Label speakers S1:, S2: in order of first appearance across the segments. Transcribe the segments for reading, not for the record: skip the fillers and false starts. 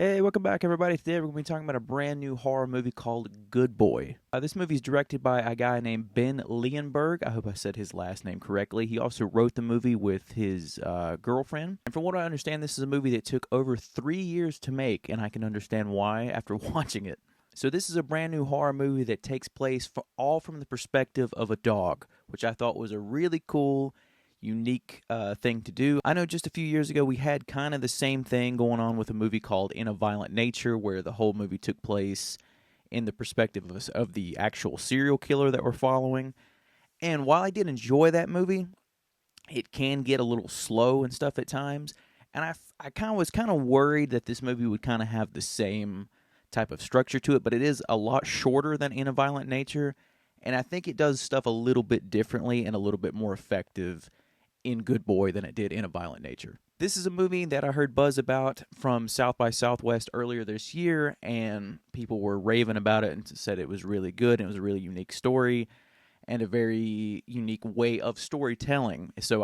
S1: Hey, welcome back, everybody. Today we're going to be talking about a brand new horror movie called Good Boy. This movie is directed by a guy named Ben Leonberg. I hope I said his last name correctly. He also wrote the movie with his girlfriend. And from what I understand, this is a movie that took over 3 years to make, and I can understand why after watching it. So this is a brand new horror movie that takes place all from the perspective of a dog, which I thought was a really cool unique thing to do. I know just a few years ago we had kind of the same thing going on with a movie called In a Violent Nature, where the whole movie took place in the perspective of the actual serial killer that we're following. And while I did enjoy that movie, it can get a little slow and stuff at times. And I kind of was kind of worried that this movie would kind of have the same type of structure to it, but it is a lot shorter than In a Violent Nature. And I think it does stuff a little bit differently and a little bit more effective in Good Boy than it did In a Violent Nature. This is a movie that I heard buzz about from South by Southwest earlier this year, and people were raving about it and said it was really good and it was a really unique story and a very unique way of storytelling. So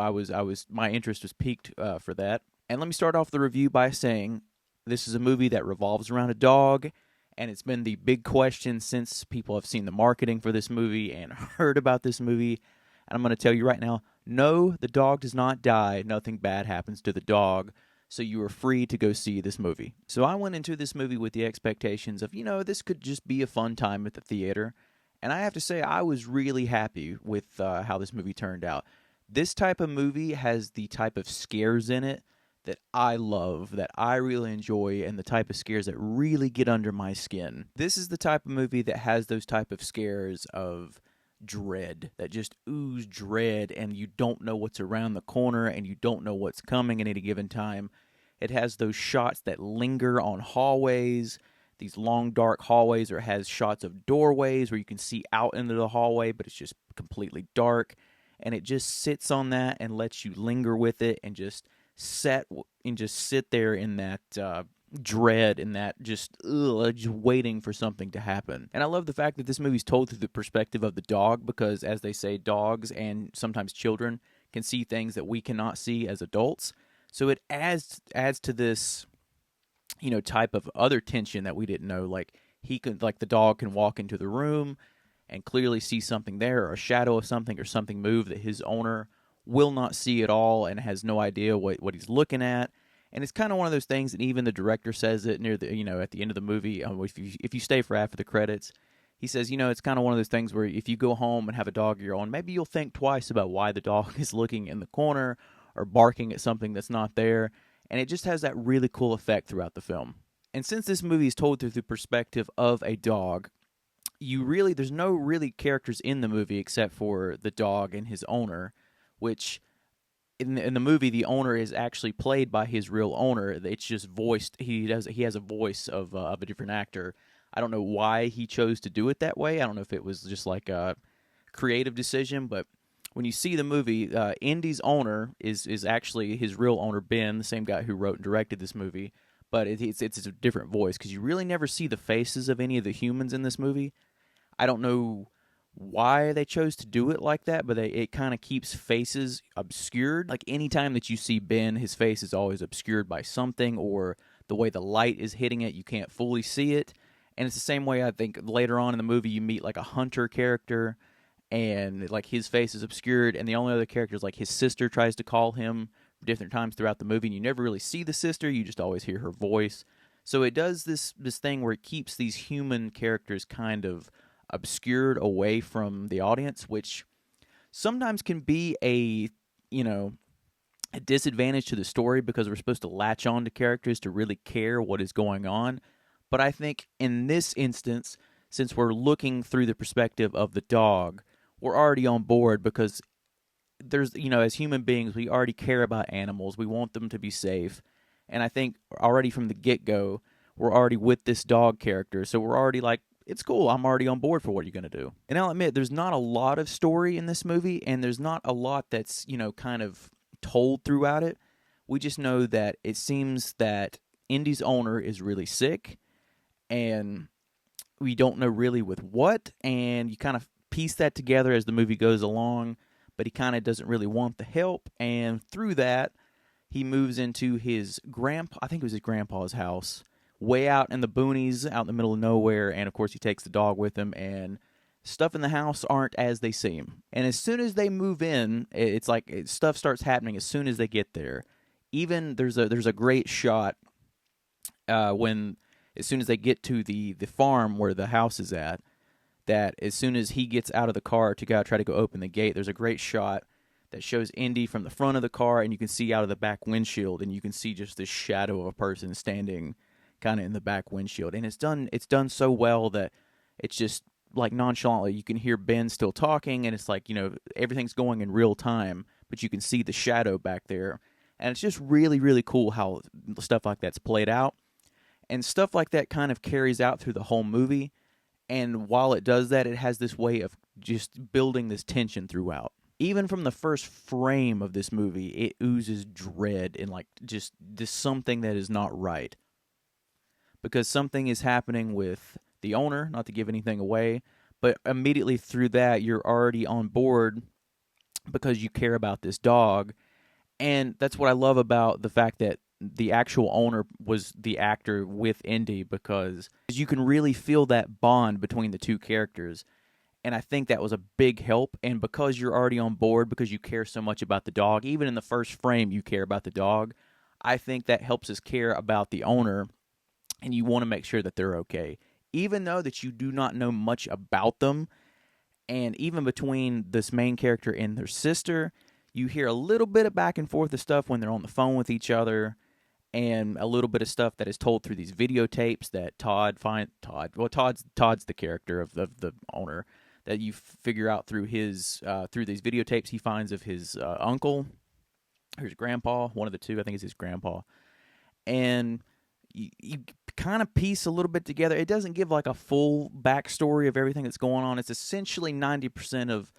S1: my interest was piqued for that. And let me start off the review by saying this is a movie that revolves around a dog, and it's been the big question since people have seen the marketing for this movie and heard about this movie. And I'm going to tell you right now, no, the dog does not die. Nothing bad happens to the dog. So you are free to go see this movie. So I went into this movie with the expectations of, this could just be a fun time at the theater. And I have to say, I was really happy with how this movie turned out. This type of movie has the type of scares in it that I love, that I really enjoy, and the type of scares that really get under my skin. This is the type of movie that has those type of scares of dread, that just ooze dread, and you don't know what's around the corner and you don't know what's coming at any given time. It has those shots that linger on hallways, these long dark hallways, or it has shots of doorways where you can see out into the hallway but it's just completely dark, and it just sits on that and lets you linger with it and just sit there in that dread and that just waiting for something to happen. And I love the fact that this movie's told through the perspective of the dog, because as they say, dogs and sometimes children can see things that we cannot see as adults. So it adds to this type of other tension that we didn't know. Like the dog can walk into the room and clearly see something there, or a shadow of something, or something move that his owner will not see at all and has no idea what he's looking at. And it's kind of one of those things, and even the director says it near the at the end of the movie. If you stay for after the credits, he says, it's kind of one of those things where if you go home and have a dog of your own, maybe you'll think twice about why the dog is looking in the corner or barking at something that's not there. And it just has that really cool effect throughout the film. And since this movie is told through the perspective of a dog, there's no really characters in the movie except for the dog and his owner, which in the movie, the owner is actually played by his real owner. It's just voiced. He has a voice of a different actor. I don't know why he chose to do it that way. I don't know if it was just like a creative decision, but when you see the movie, Indy's owner is actually his real owner, Ben, the same guy who wrote and directed this movie. But it's a different voice, because you really never see the faces of any of the humans in this movie. I don't know why they chose to do it like that, but it kind of keeps faces obscured. Like anytime that you see Ben, his face is always obscured by something, or the way the light is hitting it, you can't fully see it. And it's the same way, I think, later on in the movie you meet like a hunter character, and like his face is obscured, and the only other character is like his sister tries to call him different times throughout the movie, and you never really see the sister, you just always hear her voice. So it does this thing where it keeps these human characters kind of obscured away from the audience, which sometimes can be a disadvantage to the story, because we're supposed to latch on to characters to really care what is going on. But I think in this instance, since we're looking through the perspective of the dog, we're already on board, because there's as human beings, we already care about animals. We want them to be safe. And I think already from the get-go, we're already with this dog character, so we're already like, it's cool. I'm already on board for what you're going to do. And I'll admit, there's not a lot of story in this movie, and there's not a lot that's, kind of told throughout it. We just know that it seems that Indy's owner is really sick, and we don't know really with what, and you kind of piece that together as the movie goes along, but he kind of doesn't really want the help, and through that, he moves into his I think it was his grandpa's house, way out in the boonies, out in the middle of nowhere, and of course he takes the dog with him, and stuff in the house aren't as they seem. And as soon as they move in, it's like stuff starts happening as soon as they get there. Even there's a great shot when as soon as they get to the farm where the house is at, that as soon as he gets out of the car to try to go open the gate, there's a great shot that shows Indy from the front of the car, and you can see out of the back windshield, and you can see just this shadow of a person standing kind of in the back windshield. And it's done so well that it's just like nonchalantly you can hear Ben still talking, and it's like, you know, everything's going in real time, but you can see the shadow back there. And it's just really, really cool how stuff like that's played out. And stuff like that kind of carries out through the whole movie. And while it does that, it has this way of just building this tension throughout. Even from the first frame of this movie, it oozes dread and like just something that is not right. Because something is happening with the owner, not to give anything away, but immediately through that, you're already on board because you care about this dog. And that's what I love about the fact that the actual owner was the actor with Indy, because you can really feel that bond between the two characters. And I think that was a big help. And because you're already on board, because you care so much about the dog, even in the first frame you care about the dog, I think that helps us care about the owner, and you want to make sure that they're okay. Even though that you do not know much about them, and even between this main character and their sister, you hear a little bit of back and forth of stuff when they're on the phone with each other, and a little bit of stuff that is told through these videotapes that Todd's the character of the owner, that you figure out through his through these videotapes he finds of his uncle or his grandpa, one of the two. I think it's his grandpa. And you kind of piece a little bit together. It doesn't give like a full backstory of everything that's going on. It's essentially 90% of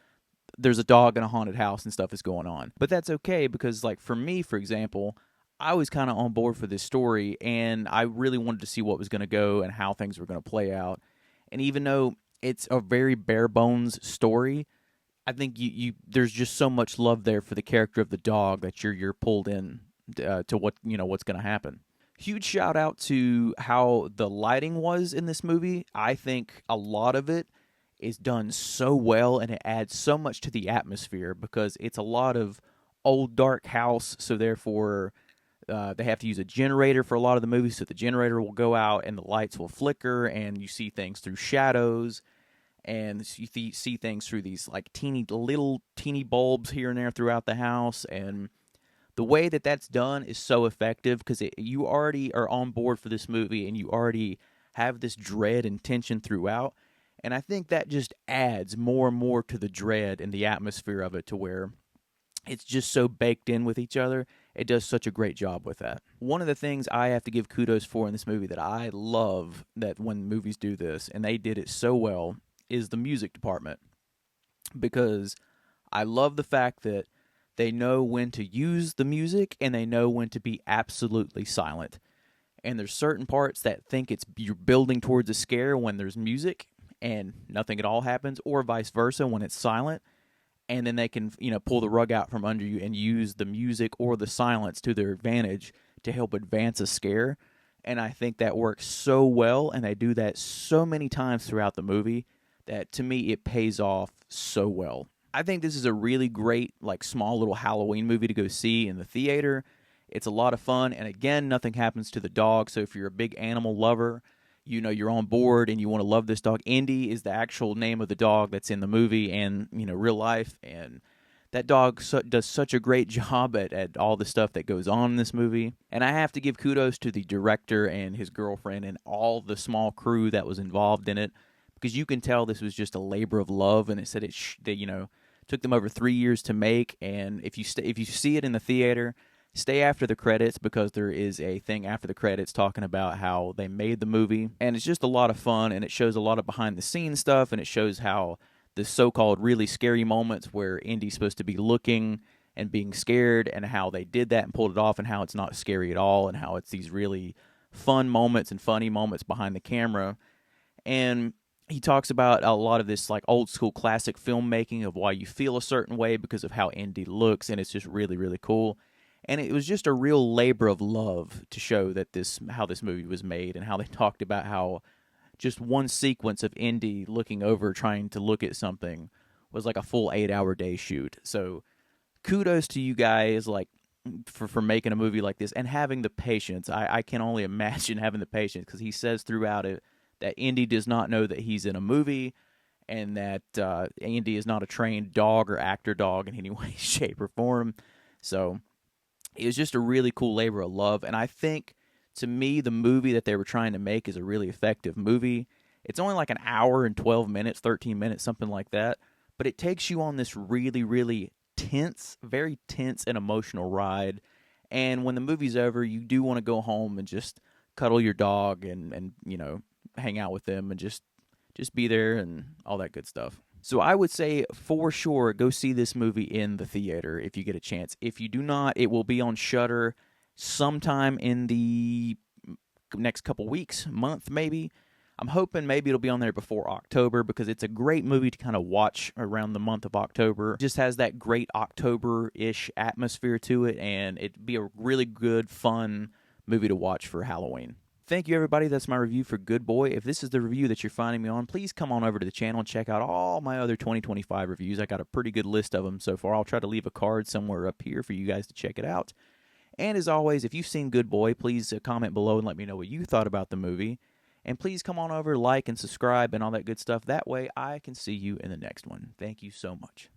S1: there's a dog in a haunted house and stuff is going on. But that's okay, because like for me, for example, I was kind of on board for this story, and I really wanted to see what was going to go and how things were going to play out. And even though it's a very bare bones story, I think you there's just so much love there for the character of the dog that you're pulled in to what's going to happen. Huge shout out to how the lighting was in this movie. I think a lot of it is done so well, and it adds so much to the atmosphere, because it's a lot of old dark house, so therefore they have to use a generator for a lot of the movies, so the generator will go out and the lights will flicker, and you see things through shadows, and you see things through these like teeny bulbs here and there throughout the house. And the way that that's done is so effective, because you already are on board for this movie, and you already have this dread and tension throughout. And I think that just adds more and more to the dread and the atmosphere of it, to where it's just so baked in with each other. It does such a great job with that. One of the things I have to give kudos for in this movie that I love, that when movies do this, and they did it so well, is the music department. Because I love the fact that they know when to use the music, and they know when to be absolutely silent. And there's certain parts that think you're building towards a scare when there's music, and nothing at all happens, or vice versa when it's silent. And then they can, pull the rug out from under you and use the music or the silence to their advantage to help advance a scare. And I think that works so well, and they do that so many times throughout the movie that, to me, it pays off so well. I think this is a really great, like, small little Halloween movie to go see in the theater. It's a lot of fun, and again, nothing happens to the dog, so if you're a big animal lover, you're on board and you want to love this dog. Indy is the actual name of the dog that's in the movie and, real life. And that dog does such a great job at all the stuff that goes on in this movie. And I have to give kudos to the director and his girlfriend and all the small crew that was involved in it, because you can tell this was just a labor of love. And it said took them over 3 years to make. And if you see it in the theater, stay after the credits, because there is a thing after the credits talking about how they made the movie. And it's just a lot of fun, and it shows a lot of behind-the-scenes stuff, and it shows how the so-called really scary moments where Indy's supposed to be looking and being scared, and how they did that and pulled it off, and how it's not scary at all, and how it's these really fun moments and funny moments behind the camera. And he talks about a lot of this like old school classic filmmaking of why you feel a certain way because of how Indy looks, and it's just really, really cool. And it was just a real labor of love to show that how this movie was made, and how they talked about how just one sequence of Indy looking over trying to look at something was like a full 8-hour day shoot. So kudos to you guys, like, for making a movie like this and having the patience. I can only imagine having the patience, because he says throughout it that Indy does not know that he's in a movie, and that Indy is not a trained dog or actor dog in any way, shape, or form. So it was just a really cool labor of love. And I think, to me, the movie that they were trying to make is a really effective movie. It's only like an hour and 12 minutes, 13 minutes, something like that. But it takes you on this really, really very tense and emotional ride. And when the movie's over, you do want to go home and just cuddle your dog and hang out with them and just be there and all that good stuff. So I would say, for sure, go see this movie in the theater if you get a chance. If you do not, it will be on Shudder sometime in the next couple weeks, month maybe. I'm hoping maybe it'll be on there before October, because it's a great movie to kind of watch around the month of October. It just has that great October-ish atmosphere to it, and it'd be a really good, fun movie to watch for Halloween. Thank you, everybody. That's my review for Good Boy. If this is the review that you're finding me on, please come on over to the channel and check out all my other 2025 reviews. I got a pretty good list of them so far. I'll try to leave a card somewhere up here for you guys to check it out. And as always, if you've seen Good Boy, please comment below and let me know what you thought about the movie. And please come on over, like and subscribe and all that good stuff. That way I can see you in the next one. Thank you so much.